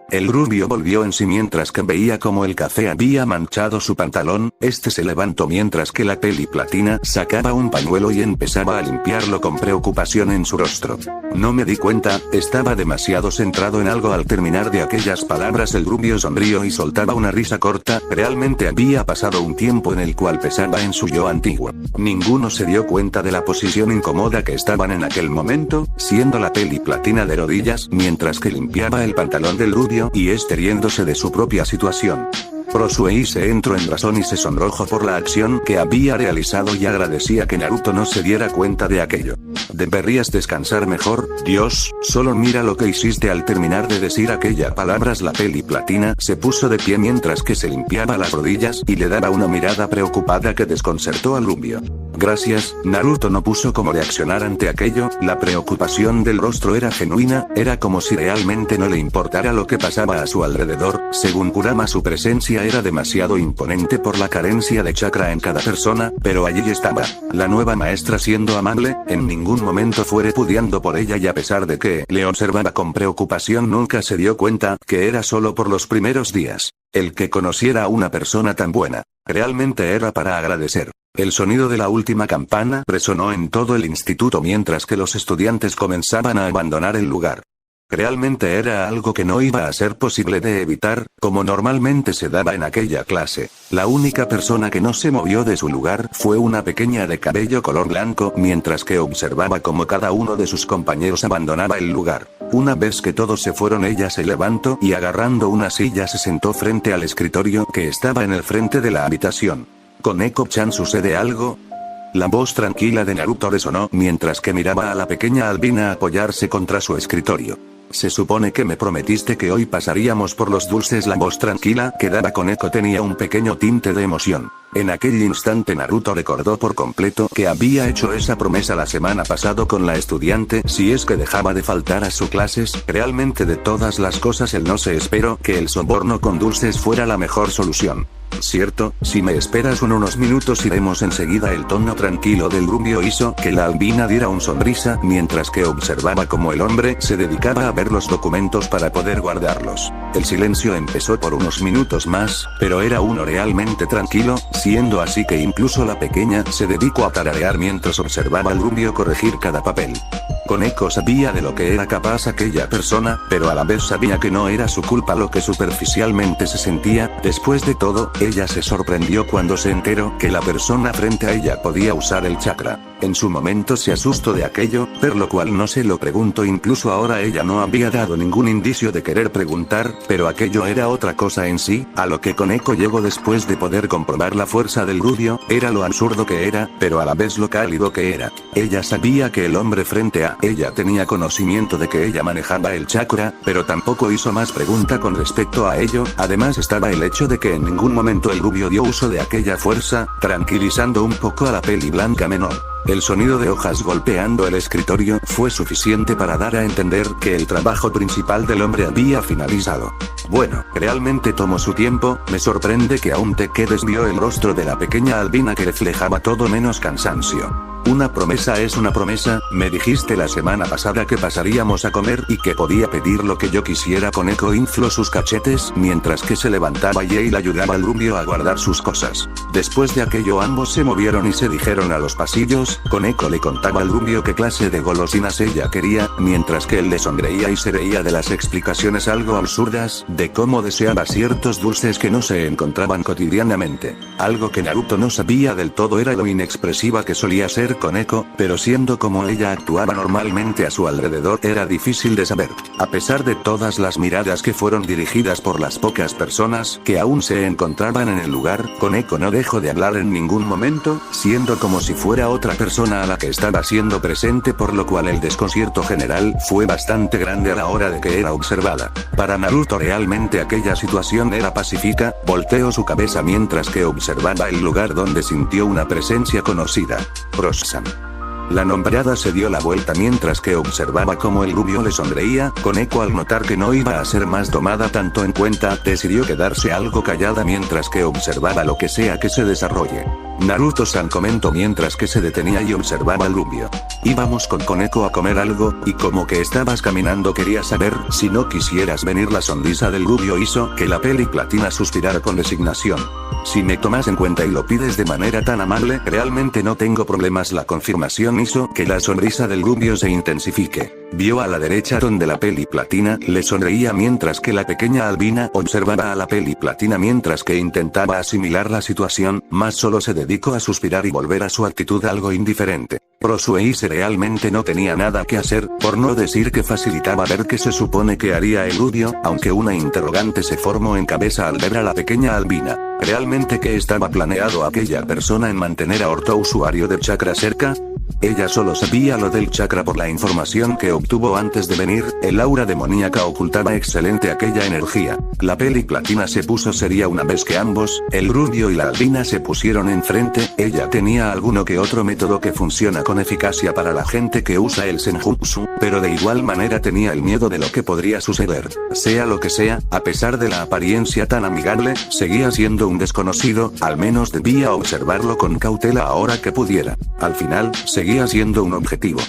El rubio volvió en sí mientras que veía como el café había manchado su pantalón. Este se levantó mientras que la peli platina sacaba un pañuelo y empezaba a limpiarlo con preocupación en su rostro. No me di cuenta, estaba demasiado centrado en algo. Al terminar de aquellas palabras, el rubio sonrió y soltaba una risa corta. Realmente había pasado un tiempo en el cual pensaba en su yo antiguo. Ninguno se dio cuenta de la posición incómoda que estaban en aquel momento, siendo la peli platina de rodillas mientras que limpiaba el pantalón del rubio y este riéndose de su propia situación. Prosuei se entró en razón y se sonrojó por la acción que había realizado y agradecía que Naruto no se diera cuenta de aquello. Deberías descansar mejor, Dios, solo mira lo que hiciste. Al terminar de decir aquellas palabras, la peli platina se puso de pie mientras que se limpiaba las rodillas y le daba una mirada preocupada que desconcertó al rubio. Gracias, Naruto no puso cómo reaccionar ante aquello, la preocupación del rostro era genuina, era como si realmente no le importara lo que pasaba a su alrededor. Según Kurama, su presencia era demasiado imponente por la carencia de chakra en cada persona, pero allí estaba, la nueva maestra siendo amable, en ningún momento fue repudiando por ella y a pesar de que le observaba con preocupación nunca se dio cuenta que era solo por los primeros días. El que conociera a una persona tan buena, realmente era para agradecer. El sonido de la última campana resonó en todo el instituto mientras que los estudiantes comenzaban a abandonar el lugar. Realmente era algo que no iba a ser posible de evitar, como normalmente se daba en aquella clase. La única persona que no se movió de su lugar fue una pequeña de cabello color blanco mientras que observaba cómo cada uno de sus compañeros abandonaba el lugar. Una vez que todos se fueron, ella se levantó y agarrando una silla se sentó frente al escritorio que estaba en el frente de la habitación. ¿Con Eko-chan sucede algo? La voz tranquila de Naruto resonó mientras que miraba a la pequeña albina apoyarse contra su escritorio. Se supone que me prometiste que hoy pasaríamos por los dulces. La voz tranquila que daba con Eko tenía un pequeño tinte de emoción. En aquel instante Naruto recordó por completo que había hecho esa promesa la semana pasada con la estudiante si es que dejaba de faltar a sus clases. Realmente de todas las cosas él no se esperó que el soborno con dulces fuera la mejor solución. Cierto, si me esperas unos minutos iremos enseguida. El tono tranquilo del rubio hizo que la albina diera una sonrisa mientras que observaba cómo el hombre se dedicaba a ver los documentos para poder guardarlos. El silencio empezó por unos minutos más, pero era uno realmente tranquilo, siendo así que incluso la pequeña se dedicó a tararear mientras observaba al rubio corregir cada papel. Koneko sabía de lo que era capaz aquella persona, pero a la vez sabía que no era su culpa lo que superficialmente se sentía. Después de todo, ella se sorprendió cuando se enteró que la persona frente a ella podía usar el chakra. En su momento se asustó de aquello, por lo cual no se lo preguntó. Incluso ahora ella no había dado ningún indicio de querer preguntar, pero aquello era otra cosa en sí, a lo que Koneko llegó después de poder comprobar la fuerza del rubio. Era lo absurdo que era, pero a la vez lo cálido que era. Ella sabía que el hombre frente a ella tenía conocimiento de que ella manejaba el chakra, pero tampoco hizo más pregunta con respecto a ello. Además estaba el hecho de que en ningún momento el rubio dio uso de aquella fuerza, tranquilizando un poco a la peli blanca menor. El sonido de hojas golpeando el escritorio fue suficiente para dar a entender que el trabajo principal del hombre había finalizado. Bueno, realmente tomó su tiempo. Me sorprende que aún te quedes. Vio el rostro de la pequeña albina que reflejaba todo menos cansancio. Una promesa es una promesa. Me dijiste la semana pasada que pasaríamos a comer y que podía pedir lo que yo quisiera. Koneko infló sus cachetes mientras que se levantaba y él ayudaba al rubio a guardar sus cosas. Después de aquello ambos se movieron y se dijeron a los pasillos. Koneko le contaba al rubio qué clase de golosinas ella quería, mientras que él le sonreía y se reía de las explicaciones algo absurdas de cómo deseaba ciertos dulces que no se encontraban cotidianamente. Algo que Naruto no sabía del todo era lo inexpresiva que solía ser Koneko, pero siendo como ella actuaba normalmente a su alrededor era difícil de saber. A pesar de todas las miradas que fueron dirigidas por las pocas personas que aún se encontraban en el lugar, Koneko no dejó de hablar en ningún momento, siendo como si fuera otra persona a la que estaba siendo presente, por lo cual el desconcierto general fue bastante grande a la hora de que era observada. Para Naruto realmente aquella situación era pacífica. Volteó su cabeza mientras que observaba el lugar donde sintió una presencia conocida. Cross-san. La nombrada se dio la vuelta mientras que observaba cómo el rubio le sonreía. Koneko, al notar que no iba a ser más tomada tanto en cuenta, decidió quedarse algo callada mientras que observaba lo que sea que se desarrolle. Naruto-san, comentó mientras que se detenía y observaba al rubio. Íbamos con Koneko a comer algo, y como que estabas caminando quería saber si no quisieras venir. La sonrisa del rubio hizo que la peli platina suspirara con resignación. Si me tomas en cuenta y lo pides de manera tan amable, realmente no tengo problemas. La confirmación hizo que la sonrisa del rubio se intensifique. Vio a la derecha donde la peli platina le sonreía mientras que la pequeña albina observaba a la peli platina mientras que intentaba asimilar la situación, más solo se dedicó a suspirar y volver a su actitud algo indiferente. Prosueise realmente no tenía nada que hacer, por no decir que facilitaba ver qué se supone que haría el rubio, aunque una interrogante se formó en cabeza al ver a la pequeña albina. ¿Realmente qué estaba planeado aquella persona en mantener a Orto usuario de chakra cerca? Ella solo sabía lo del chakra por la información que obtuvo antes de venir, el aura demoníaca ocultaba excelente aquella energía. La peli platina se puso seria una vez que ambos, el rubio y la albina se pusieron enfrente, ella tenía alguno que otro método que funciona con eficacia para la gente que usa el senjutsu, pero de igual manera tenía el miedo de lo que podría suceder. Sea lo que sea, a pesar de la apariencia tan amigable, seguía siendo un desconocido, al menos debía observarlo con cautela ahora que pudiera. Al final, seguía siendo un objetivo.